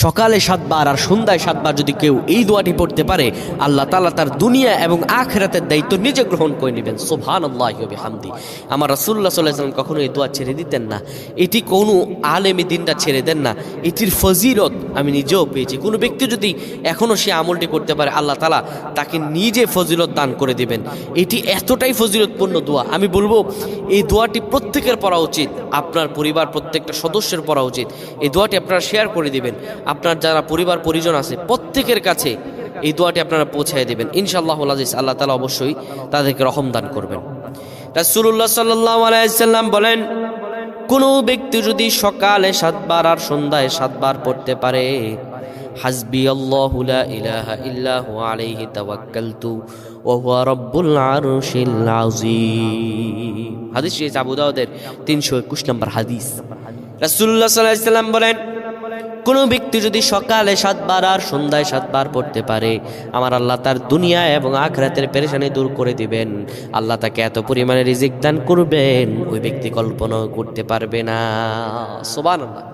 সকালে 7 বার আর সন্ধ্যায় 7 বার যদি কেউ এই দোয়াটি পড়তে পারে, আল্লাহ তাআলা তার দুনিয়া এবং আখিরাতের দায়িত্ব নিজে গ্রহণ করে নেবেন। সুবহানাল্লাহি ওয়া বিহামদি। আমার রাসূলুল্লাহ সাল্লাল্লাহু আলাইহি ওয়াসাল্লাম কখনো এই দোয়া ছেড়ে দিতেন না। এটি কোনো আলেমে দ্বীনরা ছেড়ে দেন না। এটির ফজিলত আমি নিজেও পেয়েছি। কোনো ব্যক্তি যদি এখনও সে আমলটি করতে পারে, আল্লাহ তাআলা তাকে নিজে ফজিলত দান করে দিবেন। এটি এতটাই ফজিলতপূর্ণ দোয়া, আমি বলবো এই দোয়াটি প্রত্যেকের পড়া উচিত। আপনার পরিবার প্রত্যেকটা সদস্যের পড়া উচিত। এই দোয়াটি আপনারা শেয়ার করে দিবেন। আপনার যারা পরিবার পরিজন আছে প্রত্যেকের কাছে এই দোয়াটি আপনারা পৌঁছায় দেবেন। ইনশাআল্লাহুল আজিজ, আল্লাহ তাআলা অবশ্যই তাদেরকে রহম দান করবেন। রাসূলুল্লাহ সাল্লাল্লাহু আলাইহি ওয়াসাল্লাম বলেন, কোনো ব্যক্তি যদি সকালে 7 বার আর সন্ধ্যায় 7 বার পড়তে পারে, হাসবি আল্লাহু লা ইলাহা ইল্লা হুয়া আলাইহি তাওয়াক্কালতু ওয়া হুয়া রাব্বুল আরশিল আযীম। হাদিস আবু দাউদের 321 নম্বর হাদিস। রাসূলুল্লাহ সাল্লাল্লাহু আলাইহি ওয়াসাল্লাম বলেন, কোনো ব্যক্তি যদি সকালে 7 বার আর সন্ধ্যায় 7 বার পড়তে পারে, আমার আল্লাহ তার দুনিয়া এবং আখিরাতের পেরেশানি দূর করে দিবেন। আল্লাহ তাকে এত পরিমাণে রিজিক দান করবেন ওই ব্যক্তি কল্পনাও করতে পারবে না। সুবহানাল্লাহ।